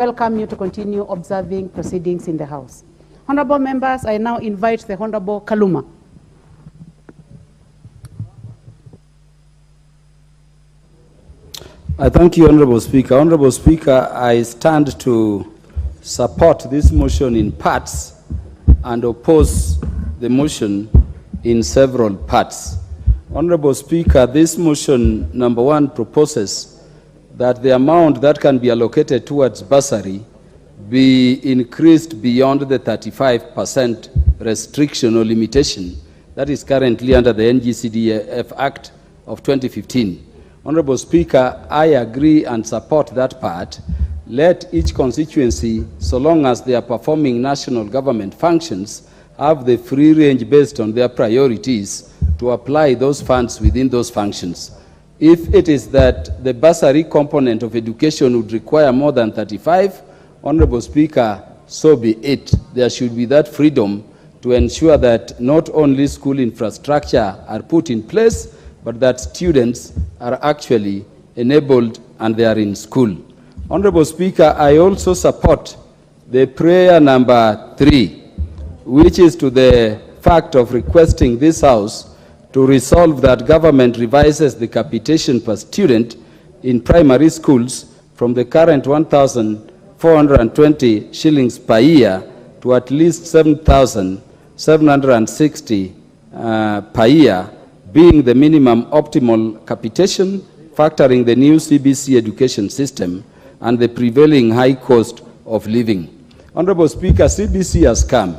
welcome you to continue observing proceedings in the House. Honorable members, I now invite the Honorable Kaluma. I thank you, Honorable Speaker. Honorable Speaker, I stand to support this motion in parts and oppose the motion in several parts. Honorable Speaker, this motion, number one, proposes that the amount that can be allocated towards bursary be increased beyond the 35% restriction or limitation that is currently under the NGCDF Act of 2015. Honorable Speaker, I agree and support that part. Let each constituency, so long as they are performing national government functions, have the free range based on their priorities to apply those funds within those functions. If it is that the bursary component of education would require more than 35, Honorable Speaker, so be it. There should be that freedom to ensure that not only school infrastructure are put in place, but that students are actually enabled and they are in school. Honorable Speaker, I also support the prayer number 3, which is to the fact of requesting this House to resolve that government revises the capitation per student in primary schools from the current 1,420 shillings per year to at least 7,760 per year, being the minimum optimal capitation, factoring the new CBC education system and the prevailing high cost of living. Honorable Speaker, CBC has come,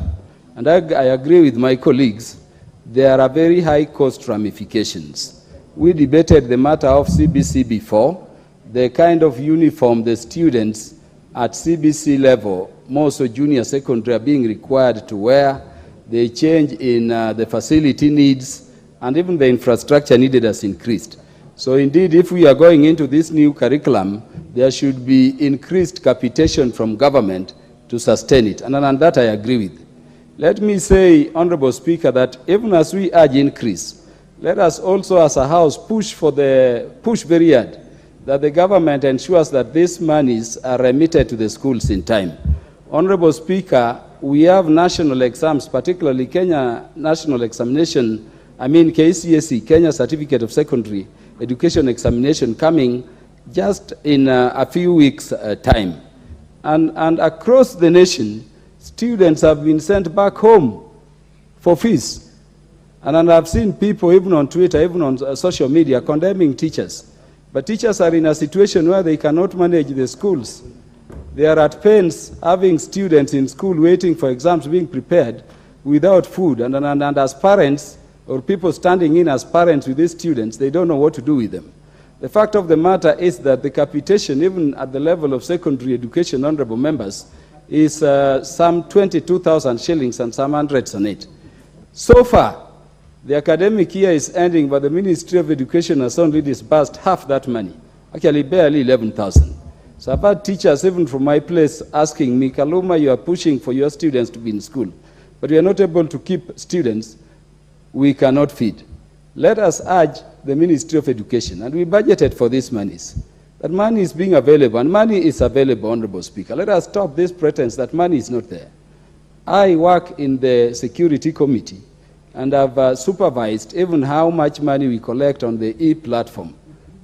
and I agree with my colleagues. There are very high cost ramifications. We debated the matter of CBC before. The kind of uniform the students at CBC level, more so junior secondary, are being required to wear, the change in the facility needs, and even the infrastructure needed has increased. So indeed, if we are going into this new curriculum, there should be increased capitation from government to sustain it. And that I agree with. Let me say, Honorable Speaker, that even as we urge increase, let us also as a House push very hard that the government ensures that these monies are remitted to the schools in time. Honorable Speaker, we have national exams, particularly Kenya National Examination, KCSE, Kenya Certificate of Secondary Education Examination, coming just in a few weeks' time. And across the nation, students have been sent back home for fees. And I've seen people, even on Twitter, even on social media, condemning teachers. But teachers are in a situation where they cannot manage the schools. They are at pains having students in school waiting for exams being prepared without food. And as parents, or people standing in as parents with these students, they don't know what to do with them. The fact of the matter is that the capitation, even at the level of secondary education, honorable members, is some 22,000 shillings and some hundreds on it. So far, the academic year is ending, but the Ministry of Education has only disbursed half that money, actually barely 11,000. So I've had teachers, even from my place, asking me, Kaluma, you are pushing for your students to be in school, but you are not able to keep students we cannot feed. Let us urge the Ministry of Education, and we budgeted for these monies, that money is being available, and money is available, Honorable Speaker. Let us stop this pretense that money is not there. I work in the Security Committee, and I've supervised even how much money we collect on the e-platform.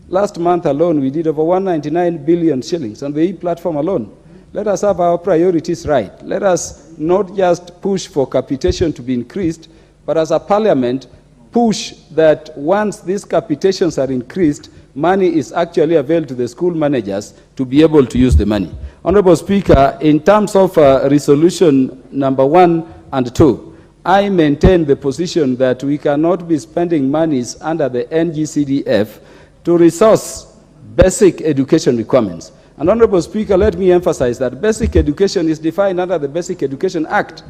Last month alone, we did over 199 billion shillings on the e-platform alone. Let us have our priorities right. Let us not just push for capitation to be increased, but as a parliament, push that once these capitations are increased, money is actually available to the school managers to be able to use the money. Honorable Speaker, in terms of resolution number 1 and 2, I maintain the position that we cannot be spending monies under the NGCDF to resource basic education requirements. And Honorable Speaker, let me emphasize that basic education is defined under the Basic Education Act,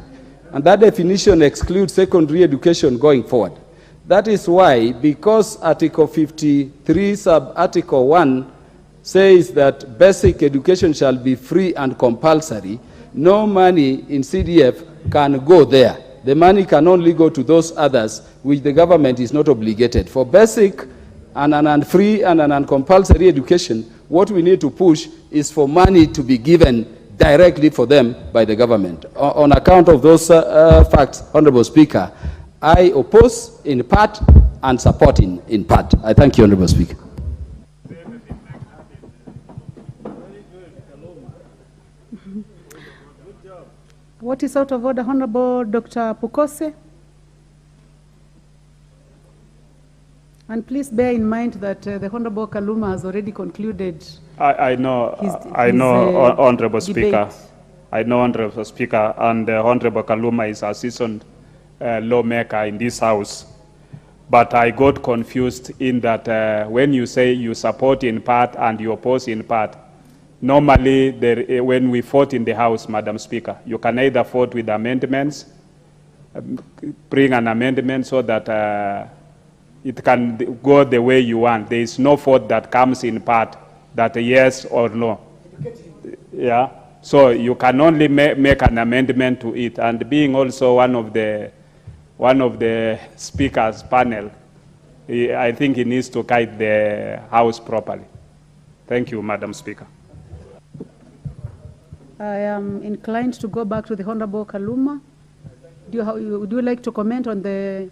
and that definition excludes secondary education going forward. That is why, because Article 53, sub-Article 1, says that basic education shall be free and compulsory, no money in CDF can go there. The money can only go to those others which the government is not obligated. For basic and free and compulsory education, what we need to push is for money to be given directly for them by the government. On account of those facts, Honorable Speaker, I oppose in part and support in part. I thank you, Honorable Speaker. What is out of order, Honorable Dr. Pukose? And please bear in mind that the Honorable Kaluma has already concluded. I know, Honorable Speaker. I know, Honorable Speaker, and Honorable Kaluma is a seasoned lawmaker in this House. But I got confused in that when you say you support in part and you oppose in part, normally when we vote in the House, Madam Speaker, you can either vote with amendments, bring an amendment so that it can go the way you want. There is no vote that comes in part, that a yes or no. Yeah. So you can only make an amendment to it. And being also one of the speakers panel, I think he needs to guide the House properly. Thank you, Madam Speaker. I am inclined to go back to the Honorable Kaluma. Would you like to comment on the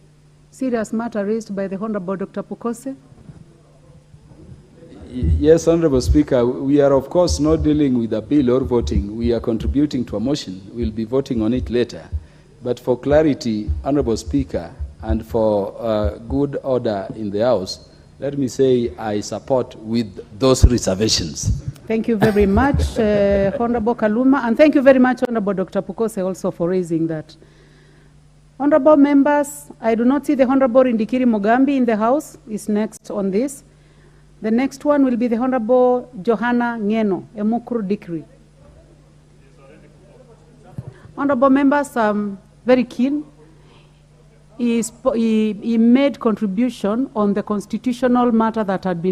serious matter raised by the Honorable Dr. Pukose? Yes, Honorable Speaker, we are of course not dealing with a bill or voting. We are contributing to a motion. We'll be voting on it later. But for clarity, Honorable Speaker, and for good order in the House, let me say I support with those reservations. Thank you very much, Honorable Kaluma, and thank you very much, Honorable Dr. Pukose, also for raising that. Honorable members, I do not see the Honorable Indikiri Mugambi in the House. Is next on this. The next one will be the Honorable Johanna Ngeno, Emukuru Dikri. Honorable members, I'm very keen. He made contribution on the constitutional matter that had been